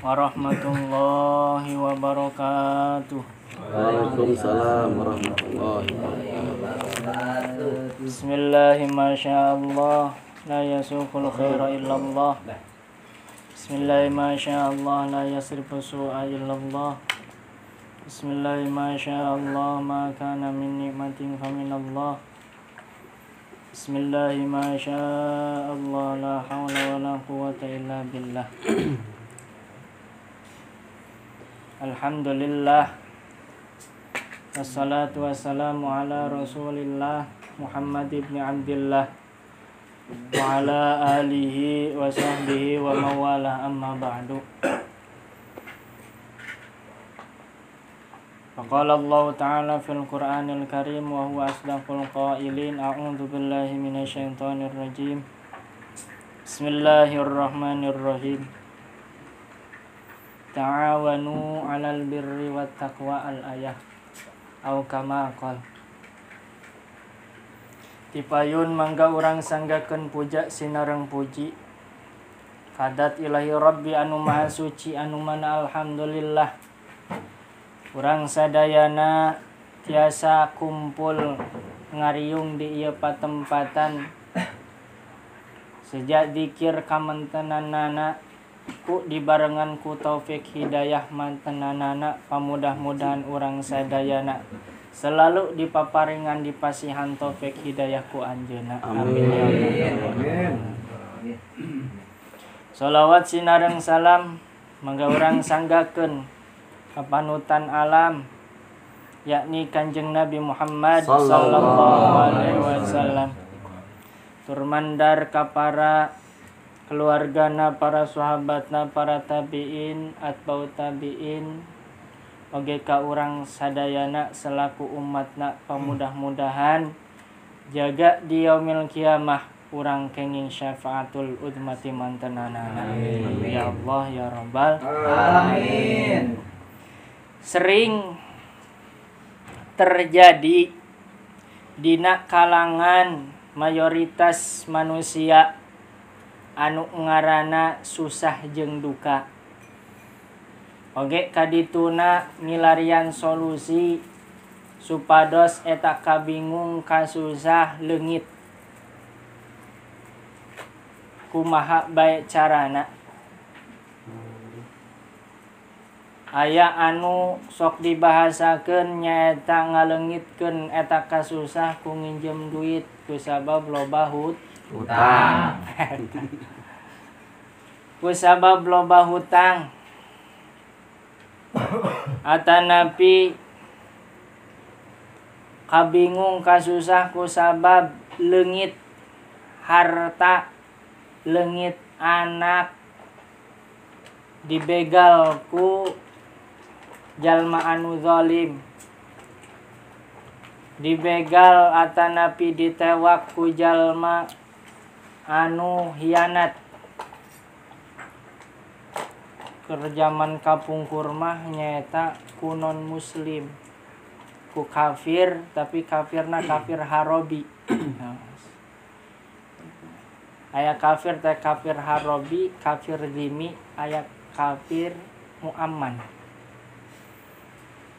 warahmatullahi wabarakatuh. Waalaikumsalam warahmatullahi wabarakatuh. Bismillahi masyaallah la yasuqul khaira illallah. Bismillahi masyaallah la yasrifu su'a illallah. Bismillahi masyaallah ma kana min nikmatin faminallah. Bismillahi masyaallah la haula wala quwwata illa billah. Alhamdulillah. Wassalatu wassalamu ala Rasulillah Muhammad ibn Abdillah wa ala alihi wa sahbihi wa mawalah, amma ba'du. Faqala Allah ta'ala fil Qur'anil Karim wa huwa asdaqul qailin. A'udzu billahi minasyaitonir rajim. Bismillahirrahmanirrahim. Ta'awanu 'alal birri wat taqwa al-ayah au kama qol. Tipayun mangga urang sanggakeun puja sinareng puji kadat ilahi rabbi anu maha suci anu mana alhamdulillah. Urang sadayana tiasa kumpul ngariung di ieu patempatan sejak dikir kamentenanana ku dibarengan ku taufik hidayah mantenanana. Pamudah-mudahan urang sadayana selalu dipaparingan dipasihan taufik hidayah ku anjeunna. Amin ya rabbal. Shalawat sinareng salam mangga urang sanggakeun kapanutan alam yakni Kanjeng Nabi Muhammad sallallahu alaihi wasallam. Turmandar ka para keluargana, para sahabatna, para tabiin, atbau tabiin, oge ka urang sadayana selaku umatna. Pamudah-mudahan jaga di yaumil kiamah urang kenging syafaatul udmati mantenanana. Ya Allah ya Rabbal alamin. Sering terjadi dina kalangan mayoritas manusia anu ngaranna susah jeung duka. Oge kadituna ngilarian solusi supados eta kabingung kasusah leungit. Kumaha bae carana? Aya anu sok dibahasakeun nyaeta ngaleungitkeun eta kasusah ku nginjem duit kusabab loba utang. Kusabab loba hutang atanapi kabingung kasusah kusabab leungit harta, leungit anak, dibegal ku jalma anu zalim, dibegal atanapi ditewak ku jalma anu hianat. Kerjaman kapungkur mah nyaeta ku non muslim, ku kafir tapi kafirna kafir harobi. Aya kafir teh kafir harobi, kafir dhimmi, aya kafir muamman.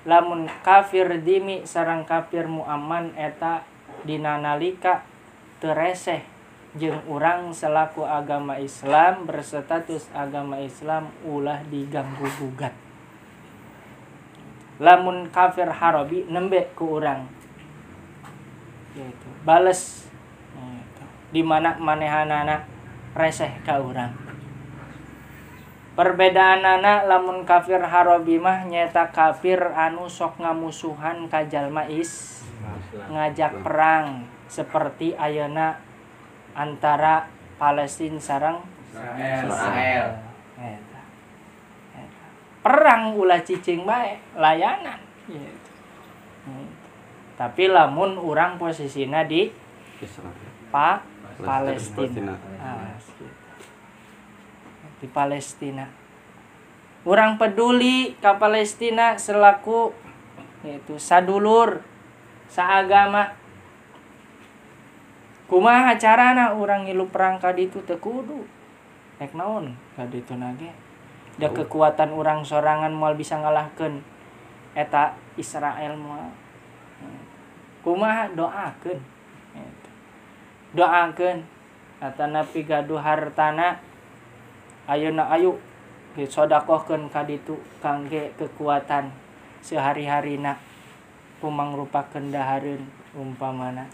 Lamun kafir dhimmi sareng kafir muamman eta dina nalika teu reseh jeung urang selaku agama Islam, berstatus agama Islam ulah diganggu gugat. Lamun kafir harobi nembe ku urang gitu, bales gitu, di mana manehanana reseh ka urang. Perbedaanana lamun kafir harobi mah nyaeta kafir anu sok ngamusuhan ka jalma ngajak perang seperti ayeuna antara Palestina sareng Israel. Perang ulah cicing bae layanan gitu. Tapi lamun urang posisina di Palestina. Di Palestina. Urang peduli ka Palestina selaku yaitu sadulur saagama. Kumaha carana urang ngilu perang ka ditu teu kudu. Rek naon ka ditu nage? Da kekuatan orang sorangan moal bisa ngalahkeun eta Israel moal. Kumaha doakeun. Doakeun atanapi gaduh hartana ayeuna ayu disodakohkeun ka ditu kangge kekuatan sehari-harina pumangrupakeun dahareun umpamana.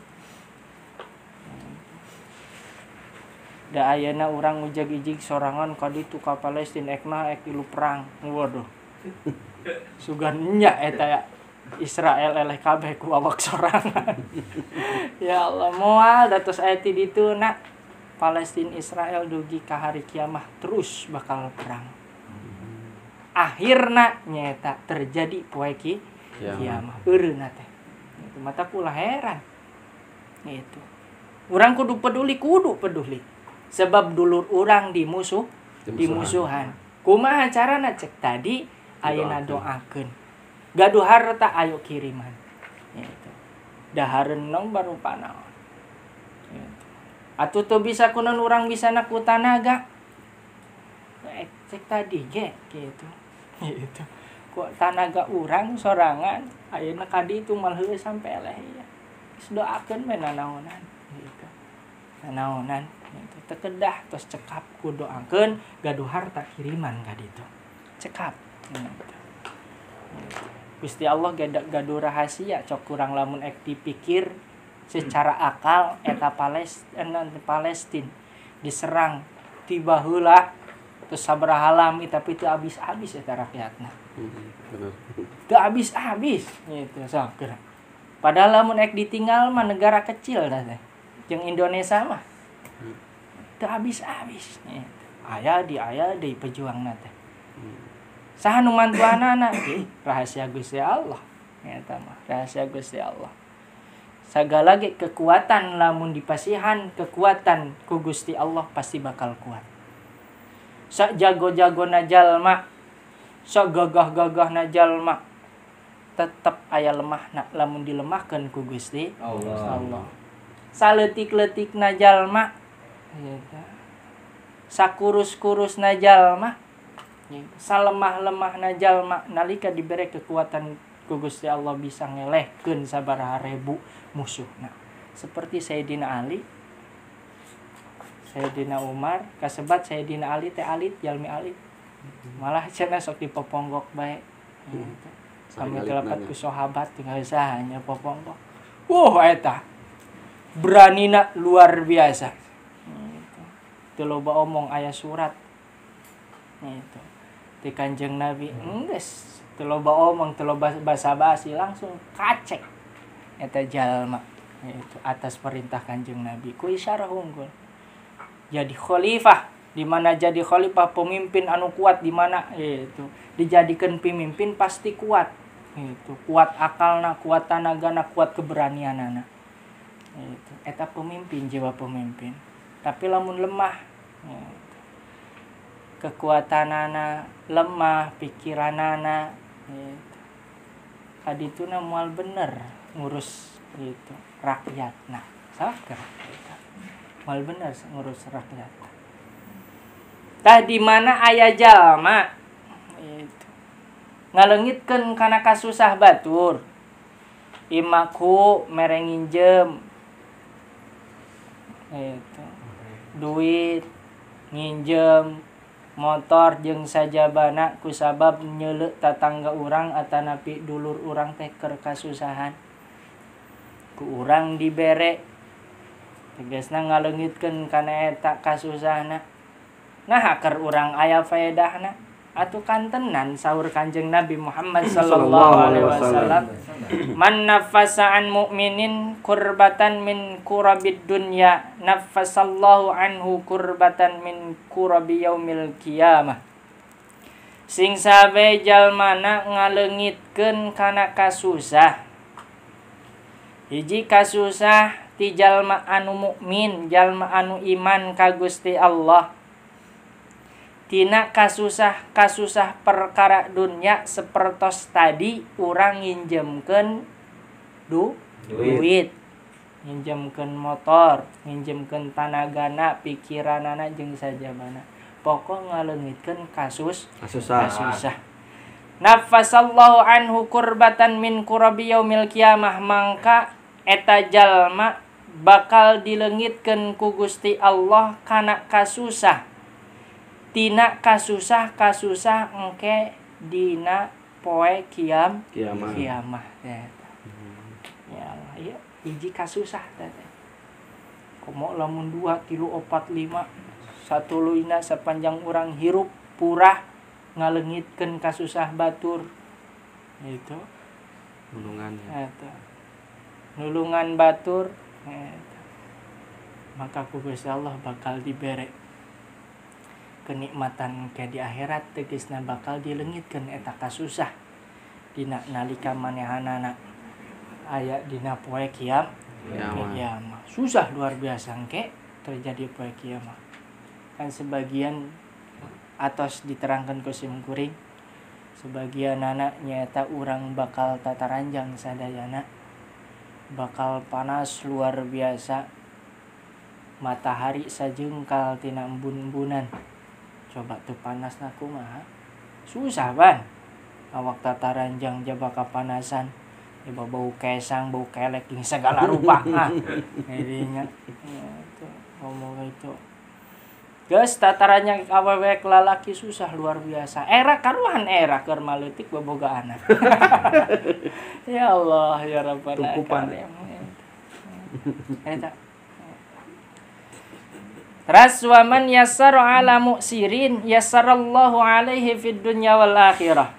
Da ayeuna urang ujag-ijig sorangan ka ditu ka Palestina ekna ek tilu perang. Waduh. Sugan nya eta ya Israel eleh kabeh ku awak sorangan. Ya Allah moal datos aya ti ditu na Palestina Israel dugi ka hari kiamah terus bakal perang. Akhirna nyata terjadi poe kiamah. Eureuna teh. Itu mata kula heran. Gitu. Urang kudu peduli. Sebab dulur urang dimusuhan. Kumaha carana cek tadi ayeuna doakeun. Gaduh harta ayo kiriman. Gitu. Dahareun nong barupa naon. Gitu. Atuh teu bisa kunaon urang bisana ku tanaga. Cek tadi ge gitu. Gitu. Kok tanaga urang sorangan ayeuna ka ditu mal heueuh sampe eleh ya. Geus doakeun we nanaonan gitu. Nanaonan gitu. Tekedah tos cekap ku doakeun gaduh harta kiriman ka ditu. Cekap. Gitu. Gusti Allah gaduh rahasia cok kurang lamun ek dipikir secara akal eta Palestina diserang tiba heula terus sabaraha lami tapi teu habis-habis eta rakyatna. Teu habis-habis gitu saker. Padahal lamun ek ditinggal mah negara kecil dah teh. Jeung Indonesia mah teu habis-habis gitu. Aya deui pejuangna teh. Saha nu mantuanana rahasia Gusti Allah. Eta mah rahasia Gusti Allah. Sagala ge kekuatan lamun dipasihan kekuatan ku Gusti Allah pasti bakal kuat. Sak jago-jagona jalma, sak gagah-gagahna jalma tetep aya lemahna lamun dilemahkeun ku Gusti Allah. Saleutik-leutikna jalma eta. Sakurus-kurusna jalma salemah-lemahna jalma nalika dibere kekuatan ku Gusti Allah bisa ngelehkeun sabaraha ribu musuhna. Seperti Sayyidina Ali, Sayyidina Umar, kasebat Sayyidina Ali teh alit jalmi alit. Malah cenah sok dipoponggok bae. Sampai telapat ku sahabat tinggal sahanya poponggok. Eta beranina luar biasa. Teu loba omong aya surat. Itu ti Kanjeng Nabi geus teu loba omong teu loba basa-basi langsung kacek eta jalma itu atas perintah Kanjeng Nabi ku isyarah unggul jadi khalifah di mana jadi khalifah pemimpin anu kuat di mana itu dijadikeun pemimpin pasti kuat itu kuat akalna kuat tanagana kuat keberanianana itu eta pemimpin jiwa pemimpin tapi lamun lemah kekuatanana lemah pikiranana gitu. Kadituna moal bener ngurus gitu rakyatna saker gitu. Moal bener ngurus rakyat. Tah di mana aya jalma gitu. Ngaleungitkeun kana kasusah batur. Imaku mere nginjem gitu. Duit nginjem motor jeung sajabana kusabab nyeuleuh tatangga urang atanapi dulur urang teh keur kasusahan ku urang dibere tegasna ngaleungitkeun kana eta kasusahna nah keur urang aya faedahna atuh kantenan saur Kanjeng Nabi Muhammad sallallahu alaihi wasallam man nafasa an mu'minin kurbatan min kurabid dunya nafasallahu anhu kurbatan min kurabi yaumil qiyamah sing sabe jalmana ngaleungitkeun kana kasusah hiji kasusah ti jalma anu mukmin jalma anu iman ka Gusti Allah tina kasusah perkara dunya sapertos tadi urang nginjemkeun duit nginjemkeun motor nginjemkeun tanagana pikiranana jeung sajabana pokok ngaleungitkeun kasusah. Nafasallahu anhu kurbatan min kurabi yaumil qiyamah, mangka eta jalma bakal dileungitkeun ku Gusti Allah kana kasusah. Tina kasusah engke dina poe kiamah. Ya Allah, ieu hiji kasusah teh. Komo lamun 2 3 4 5 satuluyna sapanjang urang hirup purah ngaleungitkeun kasusah batur. Itu Nulungan. eta. Nulungan batur eta. Maka ku Gusti Allah bakal dibere kenikmatan ke di akhirat, tegasna bakal dileungitkeun eta kasusah dina nalika manehanana aya dina poe kiamah. Susah luar biasa engke terjadi poe kiamah. Kan sebagian atos diterangkan ku simkuring, sebagian anak nyata urang bakal tataranjang sadayana, bakal panas luar biasa, matahari sajengkal tina embun-embunan. Coba tuh panas na kumaha, susah ban awak tataranjang jaba kapanasan, coba bau kesang, bau kelek jeung segala rupa. Jadinya itu ngomong itu geus tataranjang awewe lalaki susah luar biasa. Era karuhan era keur maleutik boboga anak. Ya Allah ya Rabbana. Tukupan. Eta. Ras wa man yassara ala mu'sirin yassarallahu alaihi fid dunya wal akhirah.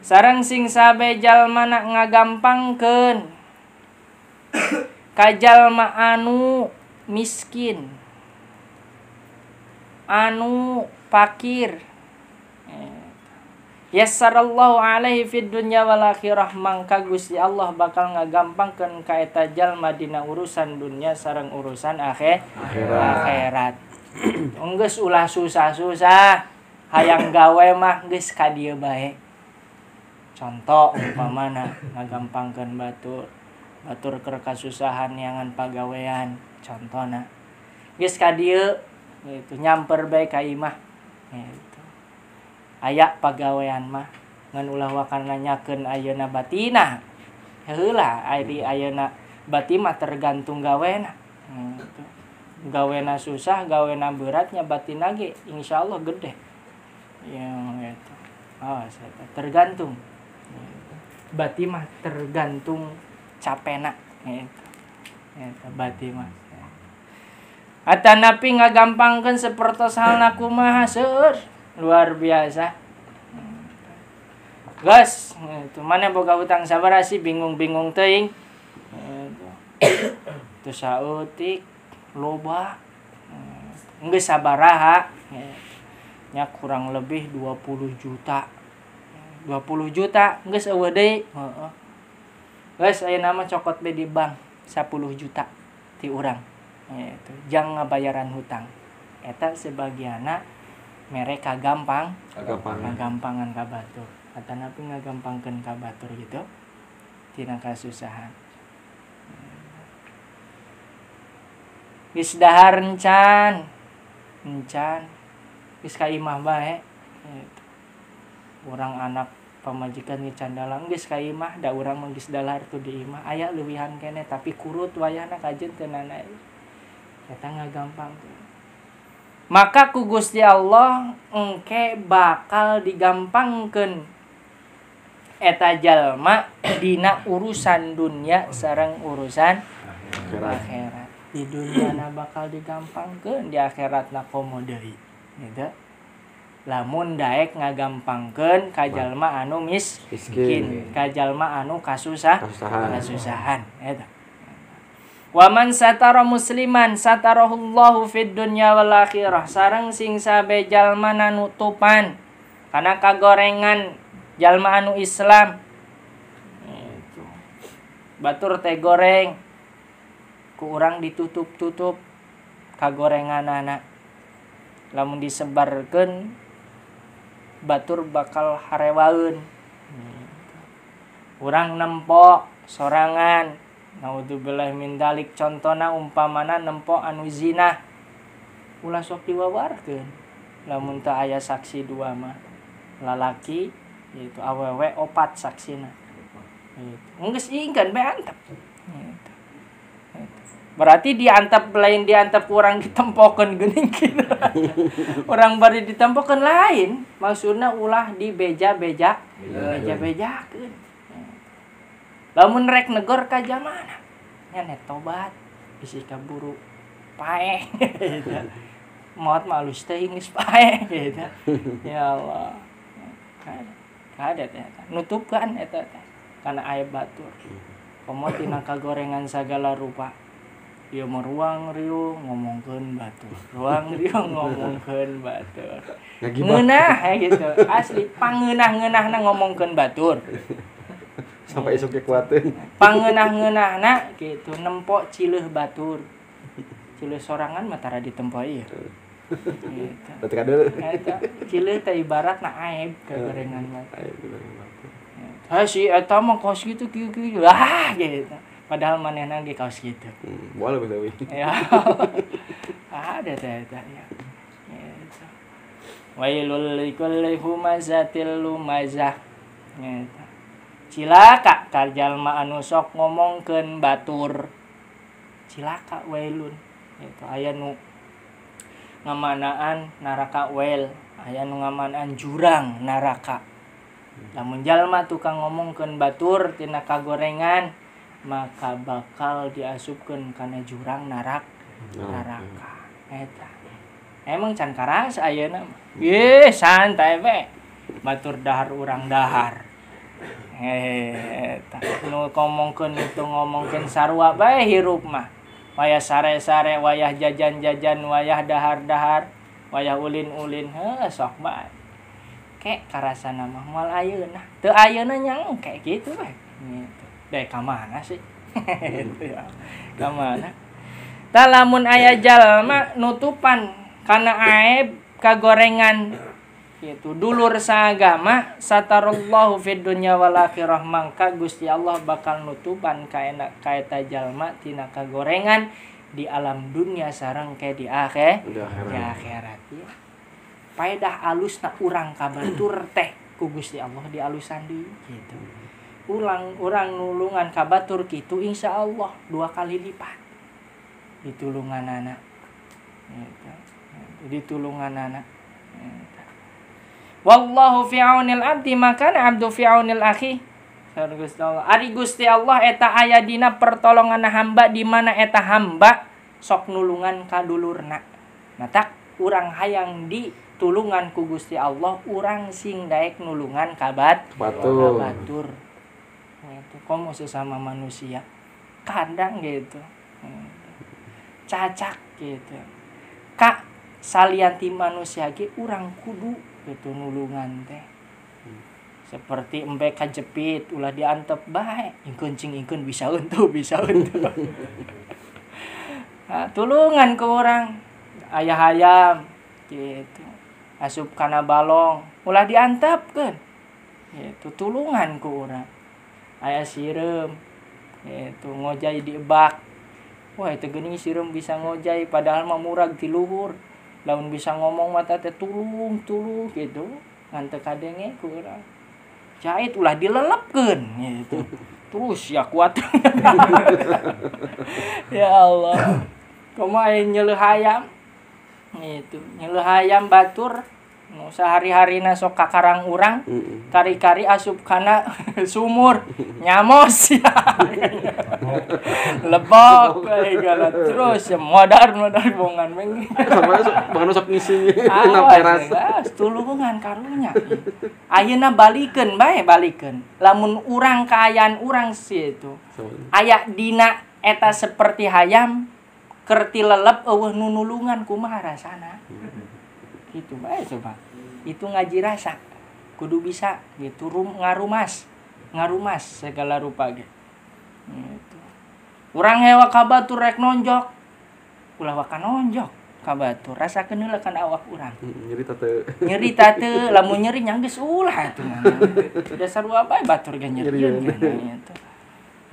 Sareng sing sabe jalmana ngagampangkeun ka jalma anu miskin, anu fakir, yassarallahu alaihi fid dunya wal akhirah, mangka Gusti Allah bakal ngagampangkeun ka eta jalma dina urusan dunya sareng urusan akhirat. Geus ulah susah-susah, hayang gawe mah geus ka dieu bae. Contoh umpamana ngagampangkeun batur keur kasusahan nyangan pagawean, contona geus ka dieu gitu nyamper bae ka imah gitu. Aya pagawean mah ngan ulah wakan nanyakeun ayeuna batina. Heula ayeuna bati mah tergantung gawena. Gitu. Gawena susah, gawena beratnya batina ge insyaallah gede. Ya gitu. Oh, tergantung. Gitu. Bati mah tergantung capena gitu. Gitu bati mah. Atanapi ngagampangkeun sapertos halna kumaha seueur. Luar biasa. Gas, itu mana boga hutang sabaraha sih bingung-bingung teuing. Itu sautik loba. Geus sabaraha? Nya kurang lebih 20 juta. 20 juta geus eueuh deui. Heeh. Geus ayeuna mah cokot be di bank 10 juta ti urang. Itu jang ngabayaran hutang. Eta sebagianna mere kagampangan ka batur. Atanapi ngagampangkeun ka batur gitu tina kasusahan. Geus dahar encan geus ka imah bae gitu. Urang anak pamajikan ge candalang geus ka imah da urang mah geus dahar tu di imah aya leuwihan keneh tapi kurut wayahna kajeun teu nana. Eta ngagampangkeun. Maka ku Gusti Allah engke bakal digampangkeun eta jalma dina urusan dunya sareng urusan akhirat. Di dunyana bakal digampangkeun, di akhiratna komo deui. Gitu. Lamun daek ngagampangkeun ka jalma anu miskin, ka jalma anu kasusahan eta. Wa man satara musliman satarahullahu fid dunya wal akhirah. Sareng sing sabe jalma nutupan kana kagorengan jalma anu Islam. Itu. Batur teh goreng ku urang ditutup-tutup kagorenganana. Lamun disebarkeun batur bakal harewaeun. Urang nempo sorangan. Naudzubillah min dalik, contona umpamana nempo anu zina. ulah sok diwawarkeun lamun teu aya saksi dua mah lalaki yaitu awewe opat saksina gitu. Geus ingkeun bae antep gitu. Berarti diantep lain diantep urang ditempokeun geuning kitu. Urang bari ditempokeun lain, maksudna ulah beja-bejakeun. Lamun rek negor ka jamana, nya net tobat, bisi kaburu paeh gitu. Maot mah alus teh geus paeh gitu. Ya Allah. Kadet eta. Nutupkan eta teh kana aya batur. Komo tina kagorengan sagala rupa. Ieu mah ruang riung ngomongkeun batur. Ruang riung ngomongkeun batur. Ngeunah gitu. Asli pangeunah-ngeunahna ngomongkeun batur. Sampai esuk kuateun. Pangeunah-ngeunahna gitu nempok cileuh batur. Cileuh sorangan mah tara ditempo ieu. Gitu. Berarti kadeul. Eta cileuh teh ibaratna aib kagorengan batur. Si eta mah kaos kitu kieu-kieu. Ah gitu. Padahal manehna ge kaos kitu. Moal betawi. Ya. Ada teh eta ya. Gitu. Wailul likulli humazatil lumazah. Gitu. Cilaka ka jalma anu sok ngomongkeun batur. Cilaka wailun. Gitu. Aya nu ngamanaan neraka wel, aya nu ngamanaan jurang neraka. Lamun jalma tukang ngomongkeun batur tina kagorengan maka bakal diasupkeun kana jurang neraka. Eta. Emang can karas ayeuna mah. Ye, santai we. Batur dahar urang dahar. Eta. Nu ngomongkeun itu ngomongkeun sarua bae hirup mah. Wayah sare-sare, wayah jajan-jajan, wayah dahar-dahar, wayah ulin-ulin, sok bae. Kek karasana mah moal ayeuna. Teu ayeuna nyang kayak gitu bae. Gitu. Deh ka mana sih? Itu ya. Ka mana? Tah lamun aya jalma nutupan kana aib kagorengan gitu. Dulur saagama satarallahu fid dunya wal akhirah mangka Gusti Allah bakal nutupan ka eta jalma tina kagorengan di alam dunia sareng ke di akhirat ya. Paedah alusna urang kabatur teh ku Gusti Allah dialusan deui gitu. Urang nulungan kabatur kitu insyaallah 2 kali lipat ditulunganana gitu. Ditulunganana gitu. Wallahu fi aunil abdi maka abdu fi aunil akhi. Gusti Allah. Ari Gusti Allah eta aya dina pertolongan hamba di mana eta hamba sok nulungan ka dulurna. Matak urang hayang ditulungan ku Gusti Allah, urang sing daek nulungan ka batur. Gitu. Komo sesama manusia. Kadang gitu. Cacak gitu. Ka salianti manusia ge urang kudu gitu nulungan teh. Seperti embe kajepit ulah diantep bae ingkeun cing ingkeun bisa untuh. Nah, tulungan ke urang aya hayam gitu. Asup kana balong ulah diantepkeun. Gitu tulungan ku urang. Aya sireum gitu ngojay di ebak. Wah itu geuning sireum bisa ngojay padahal mah murag ti luhur. Lamun bisa ngomong mata teh tulung gitu ngan teu kadenge ku urang. Jahit ulah dilelepkeun gitu. Terus ya kuat. Ya Allah. Kumaha nyeuleuk hayam gitu. Nyeuleuk hayam batur nu sahari-harina sok kakarang urang kari-kari asup kana sumur nyamos ya. Lebok kayak terus modar bongan meng. Bahkan sok ngisi naperas. Tulungan karunya. Ayeuna balikeun bae balikeun. Lamun urang kaayaan urang situ. Aya dina eta seperti hayam keur ti lelep eueuh nu nulungan kumaha rasana. Gitu bae coba. Itu ngaji rasa. Kudu bisa gitu ngarumas segala rupa ge. Gitu. Urang hewa ka batur rek nonjok. Ulah waka nonjok ka batur. Rasakeun heula kana awak urang. Nyeri teu, lamun nyeri nyang geus ulah atuh mah. Dasar bae batur ge nyeri gitu.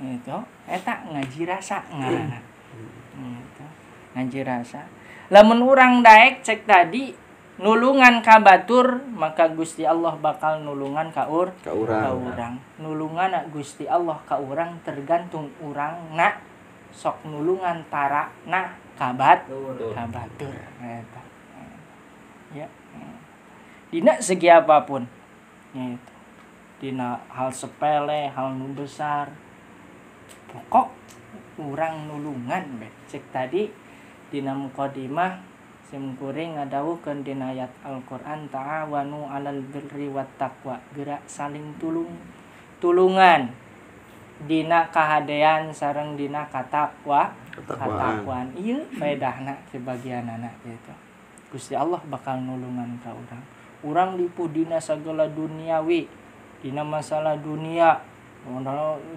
Gitu. Eta ngaji rasa ngaranna. Gitu. Ngaji rasa. Lamun urang daek cek tadi nulungan ka batur, maka Gusti Allah bakal nulungan ka urang. Nulungan Gusti Allah ka urang tergantung urang na sok nulungan tara na ka batur. Eta. Ya. Dina segi apapun. Gitu. Dina hal sepele, hal nu besar. Pokok urang nulungan cek tadi dina muqaddimah simkuring ngadawuhkeun dina ayat Al-Qur'an ta'awanu 'alal birri wat taqwa, gerak saling tulungan dina kahadean sareng dina katakwaan. Ieu faedahna sebagianana gitu. Gusti Allah bakal nulungan ka urang. Urang lipuh dina sagala duniawi, dina masalah dunia.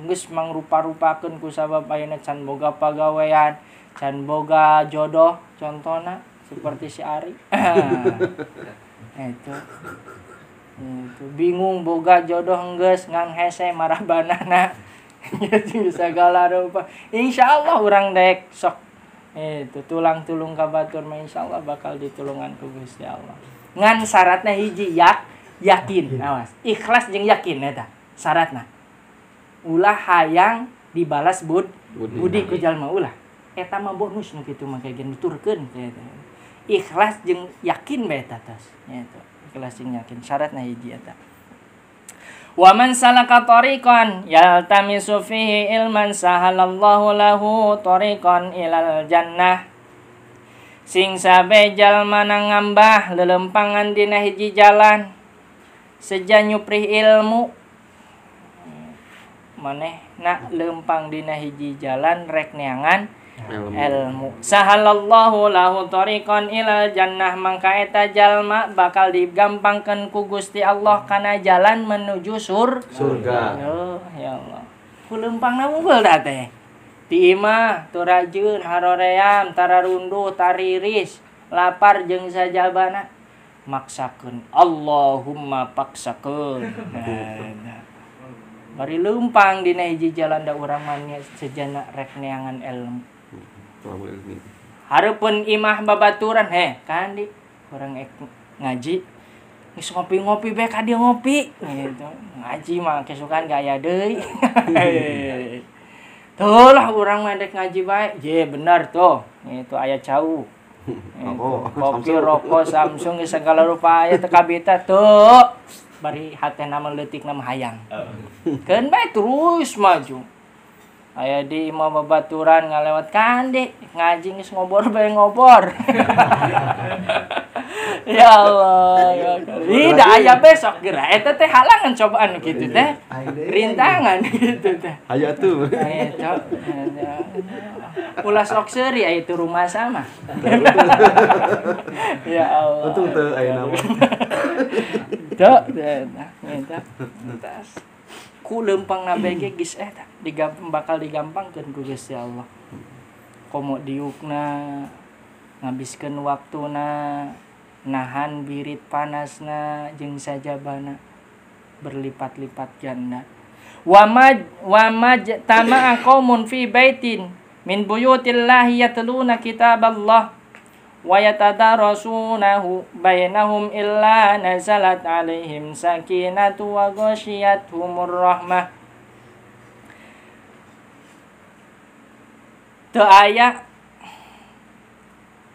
Geus mangrupa-rupakeun ku sabab ayeuna can boga pagawean, can boga jodoh contona seperti si Ari. Itu bingung boga jodoh geus ngang hese marah banana. Jadi segala rupa. Insyaallah urang daek sok itu tulung ka batur mah insyaallah bakal ditulungan ku Gusti Allah. Ngan syaratna hiji yakin. Awas, ikhlas jeung yakin eta syaratna. Ulah hayang dibalas budi ku jalma ulah. Eta mah bonus nu kitu mah kayak nuturkeun eta. Ikhlas jeung yakin bae eta tos. Eta ikhlas jeung yakin syaratna hiji eta. Wa man salaka tariqan yaltamisu fihi ilman sahalallahu lahu tariqan ilal jannah. Sing sabe jalma ngambah lelempangan dina hiji jalan seja nyuprih ilmu manehna lempang dina hiji jalan rek neangan ilmu. Sahalallahu lahu tariqan ilal jannah, mangka eta jalma bakal digampangkeun ku Gusti Allah kana jalan menuju surga. Oh ya Allah. Ku lempangna unggul da teh. Ti imah tu rajeun haroream tararunduh tariris lapar jeung sajabana maksakeun Allahumma paksakeun. Bari leumpang dina hiji jalan da urang mah sejana rek neangan ilmu. Hareupeun imah babaturan kandi urang ngaji geus ngopi-ngopi bae ka dieu ngopi gitu. Ngaji mah kesukaan gaya deui. Tuh lah urang mah dek ngaji bae. Je bener tuh. Itu aya cau. Kopi, rokok, Samsung segala rupa aya teu kabita tuh. Bari hatena mah leutikna mah hayang. Keun bae terus maju. Aya di imah babaturan ngalewat kandi ngaji geus ngobor bae ngobor. Ya Allah ya Allah. Da aya besok geura eta teh halangan cobaan kitu teh. Rintangan kitu teh. Aya tuh. Eta. Ulah sok seuri aya itu rumah sama. Ya Allah. Untung teu aya nama. Tuh, eta. Ku leumpangna BG geus eta bakal digampangkeun ku Gusti Allah. Komo diukna ngabiskeun waktuna nahan birit panasna jeung sajabana berlipat-lipat ganda. Wa maj tama'a qaumun fi baitin min buyutillahi yatluna kitaballah wa yatadarasunahu bainahum illa nazalat alaihim sakinatu wa ghasyiyatuhumur rahmah. Teu aya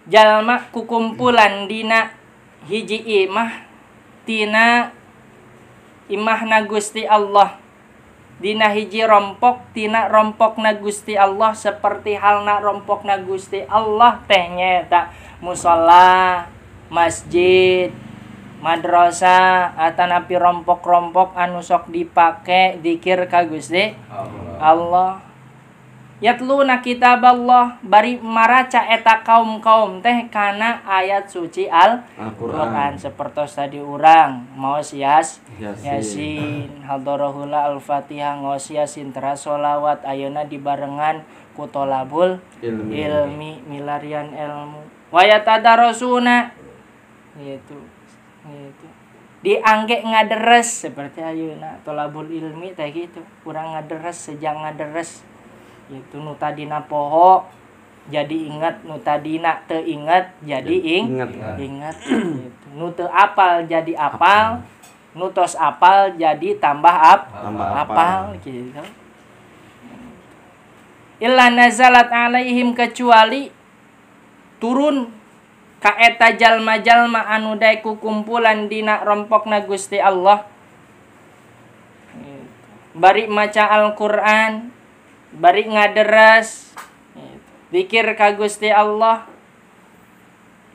jalma kukumpulan dina hiji imah tina imahna Gusti Allah, dina hiji rompok tina rompokna Gusti Allah seperti halna rompokna Gusti Allah teh nyata musala, masjid, madrasah, atanapi rompok-rompok anu sok dipake zikir ka Gusti Allah. Yatluna kitaballah, bari maraca eta kaum-kaum teh kana ayat suci Al-Qur'an sapertos tadi urang maos Yasin hadharahula Al-Fatihah ngos Yasin tera sholawat ayeuna dibarengan ku tolabul ilmi milarian ilmu wa yatadarasuna gitu diangge ngaderes seperti ayeuna tolabul ilmi teh gitu urang ngaderes sejang ngaderes itu nu tadina poho jadi ingat, nu tadina teu inget jadi Ingat. ingat gitu. Nu teu apal jadi apal, nu tos apal jadi tambah apal gitu. Illa nazalat alaihim, kecuali turun ka eta jalma-jalma anu daek kumpulan dina rompokna Gusti Allah. Bari maca Al-Qur'an, bari ngaderes, zikir ka Gusti Allah,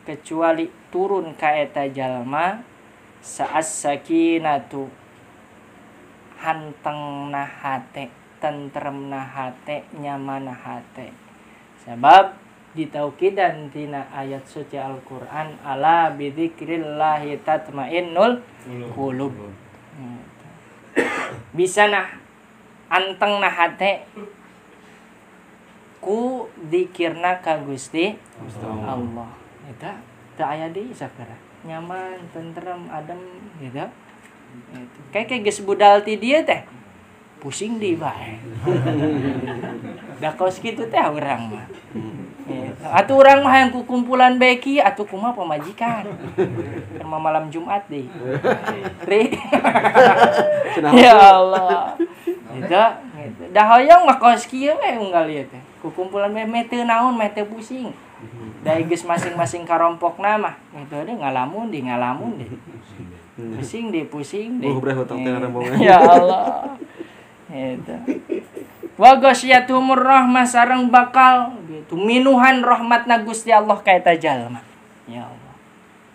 kecuali turun ka eta jalma saas sakinatu, hantengna hate, tentremna hate, nyamanna hate. Sebab ditaukidan tina ayat suci Al-Qur'an, ala bidzikrillahi tatmainnul qulub. Bisa nah anteng nah hate ku dzikirna ka Gusti Allah. Eta teu aya deui sakara. Nyaman, tentrem, adem gitu. Itu. Kayak geus budal ti dieu teh. Pusing deui bae. Da kos kitu teh urang mah. Atuh urang mah hayang ku kumpulan beki atuh kumaha pamajikan. Keur malam Jumat deui. Ya Allah. Gitu. Da hoyong mah kos kieu we unggal ieu teh. Ku kumpulan meh teu naon, meh teu pusing. Da geus masing-masing karompokna mah gitu deui ngalamun deui. Pusing deui. Ya Allah. Gitu. Wa ghasyiyatuhumur rahmah, sareng bakal gitu minuhan rahmatna Gusti Allah ka eta jalma. Ya Allah.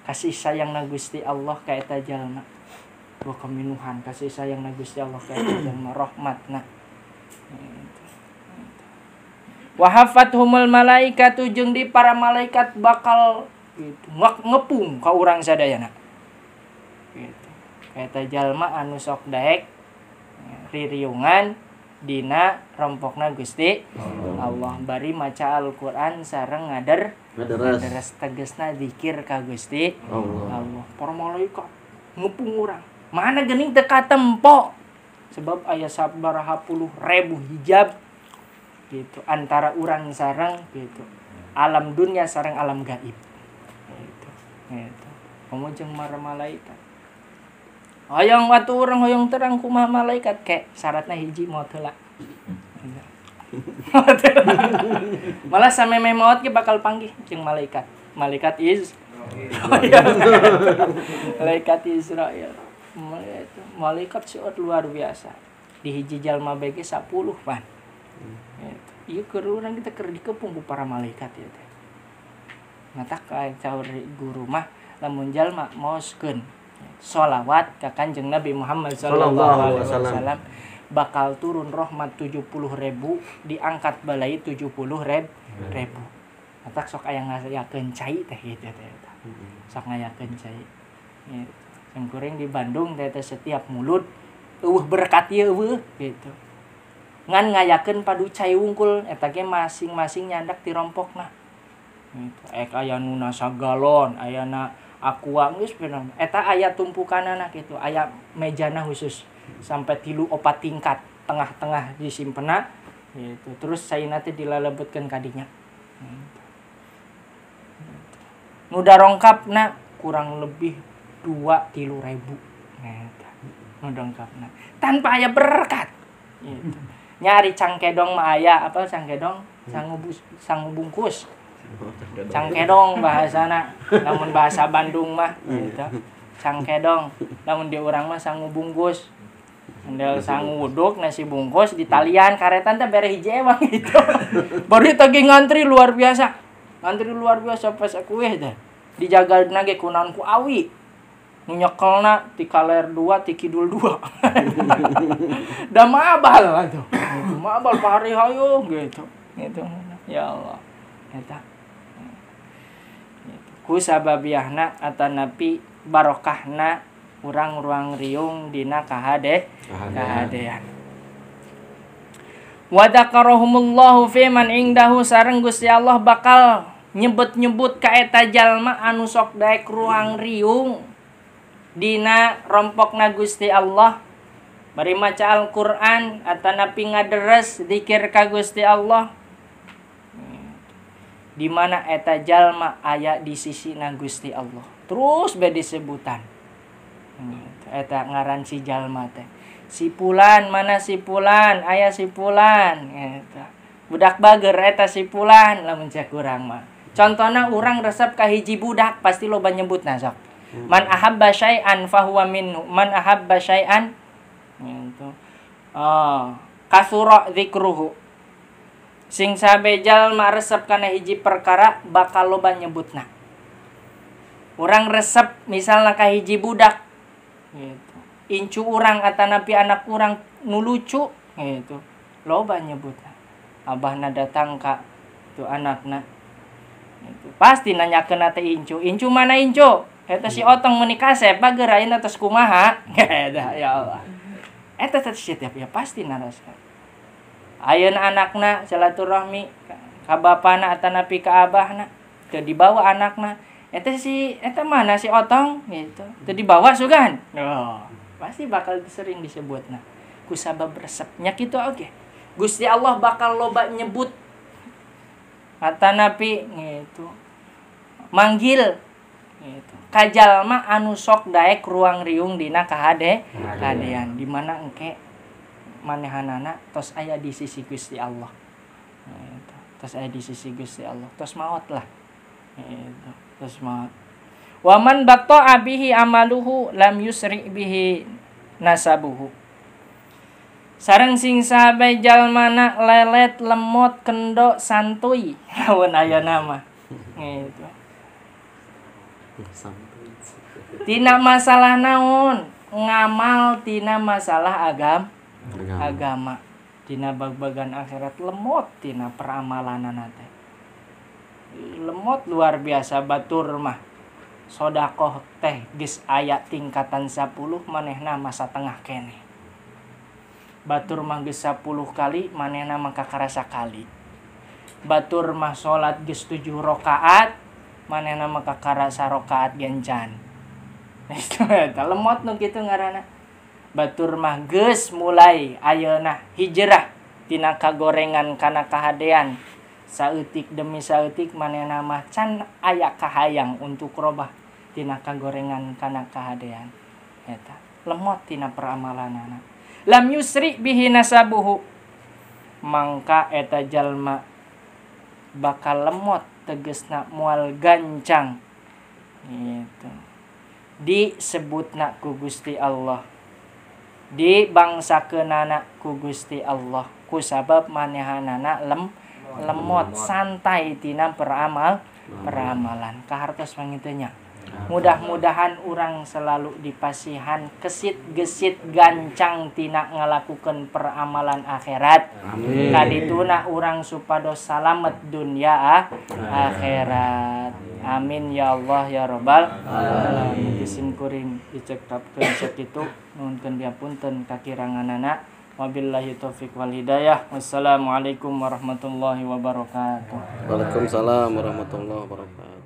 Kasih sayangna Gusti Allah ka eta jalma. Wa kaminuhan kasih sayangna Gusti Allah ka eta jalma rahmatna. Wa hafathumul malaikatu, jeung di para malaikat bakal gitu ngepung ka urang sadayana. Gitu. Ka eta jalma anu sok daek ririungan dina rompokna Gusti Allah, bari maca Al-Qur'an sareng ngaderes tegesna zikir ka Gusti Allah. Para malaikat ngepung urang. Mana geuning teu katempo. Sebab aya sabaraha puluh ribu hijab gitu antara urang sareng gitu. Alam dunia sareng alam gaib. Gitu. Komo jeung para malaikat. Hoyong atuh urang hoyong terang kumaha malaikat ke syaratna hiji maot heula. Malah sameme maot ge bakal panggih jeung malaikat. Malaikat Israel. Malaikat seueur luar biasa. Di hiji jalma bege 10 pan. Ieu keur urang kita keur dikepung ku para malaikat ieu teh. Ngatak ka caur guru mah lamun jalma maoskeun sholawat ka Kanjeng Nabi Muhammad sallallahu alaihi wasallam bakal turun rahmat 70.000, diangkat balai 70.000. Atak sok aya ngayakeun cai teh kitu teh. Sok ngayakeun cai. Gitu. Yang kuring di Bandung teh setiap mulut eueuh berkat ieu eueuh gitu. Ngan ngayakeun padu cai wungkul eta ge masing-masing nyandak ti rompokna. Gitu. Aya nu nasa galon, aya na aqua geus bener. Eta aya tumpukanana kitu, aya mejana khusus sampai 3-4 tingkat, tengah-tengah disimpena gitu. Terus saina teh dilalebetkeun ka dinya. Nu darongkapna kurang lebih 2-3 ribu. Eta. Nu dongkapna. Tanpa aya berkat. Gitu. Nyari cangkedong mah aya, apa cangkedong? Sangu bungkus. Cangkedong bahasana, namun bahasa Bandung mah gitu. Cangkedong, namun di urang mah sangu bungkus. Endel sangu uduk nasi bungkus di talian karetan teh bere hiji emang gitu. Baru teh ngantri luar biasa. Ngantri luar biasa pas akueh teh. Dijagana ge kunaon ku awi. Nu nyekelna ti kaler 2 ti kidul 2. Da mabal atuh. Mabal pari hayu gitu. Gitu. Ya Allah. Eta ku sababiahna atanapi barokahna urang ruang riung dina kahadean. Wa dzakarahumullahu fi man indahu, sareng Gusti Allah bakal nyebut-nyebut ka eta jalma anu sok daek ruang riung dina rompokna Gusti Allah. Bari maca Al-Qur'an atanapi ngaderes zikir ka Gusti Allah. di mana eta jalma aya di sisina Gusti Allah. Terus be disebutan. Eta ngaran si jalma teh. Si Fulan, mana si Fulan? Aya si Fulan. Eta. Budak bager eta si Fulan lamun cek urang mah. Contona urang resep ka hiji budak pasti loba nyebutna sok. Man ahabba syai'an fahuwa minhu. Man ahabba syai'an gitu. Kasura dzikruhu. Sing sabe jalma resep kana hiji perkara bakal loba nyebutna. Urang resep misalna ka hiji budak gitu. Incu urang atanapi anak urang nu lucu gitu. Loba nyebutna. Abahna datang ka tu anakna. Gitu. Pasti nanyakeun teh incu. Incu mana incu? Eta si otong meuni kasep bager ayeuna tos kumaha? Eta ya Allah. Eta teh setiap ya pasti naraskeun. Ayeuna anakna silaturahmi ka bapana atanapi ka abahna teu dibawa anakna. Eta mana si otong gitu. Teu dibawa sugan. Oh. Pasti bakal sering disebutna ku sabab resepnya kitu oge. Gusti Allah bakal loba nyebut atanapi gitu. Manggil gitu. Ka jalma anu sok daek ruang riung dina kahadean di mana engke manehanana tos aya di sisi Gusti Allah. Gitu. Tos aya di sisi Gusti Allah. Tos maot lah. Gitu. Tos maot. Wa man batta'a bihi amaluhu lam yusri bihi nasabuhu. Sareng sing sahabat jalmana lelet lemot kendo santuy lawan aya nama gitu. Tina masalah naon ngamal tina masalah agama tina bag-bagan akhirat lemot tina peramalanana teh lemot luar biasa batur mah sodakoh teh geus aya tingkatan 10 manehna masa tengah keneh. Batur mah geus 10 kali manehna mah kakarasa kali. Batur mah salat geus 7 rakaat manehna mah kakarasa rakaat gencan. Eta lemot nu kitu ngaranna. Batur mah geus mulai ayeuna hijrah tina kagorengan kana kahadean. Saeutik demi saeutik manehna mah can aya kahayang untuk robah tina kagorengan kana kahadean. Eta lemot tina peramalanana. Lam yusri bihi nasabuhu. Mangka eta jalma bakal lemot tegesna moal gancang. Gitu. Disebutna ku Gusti Allah. Dibangsakeunana ku Gusti Allah. Ku sabab manehanana lemot santai tina peramalan kahartos mangitunya. Mudah-mudahan urang selalu dipasihan kesit gesit gancang tina ngalakukeun peramalan akhirat. Amin. Kadituna urang supados salamet dunya akhirat. Amin ya Allah ya rabbal alamin. Isim kuring dicekapkeun sakitu nuhunkeun diapunten kakiranganana. Wabillahi taufiq wal hidayah. Wassalamualaikum warahmatullahi wabarakatuh. Waalaikumsalam warahmatullahi wabarakatuh.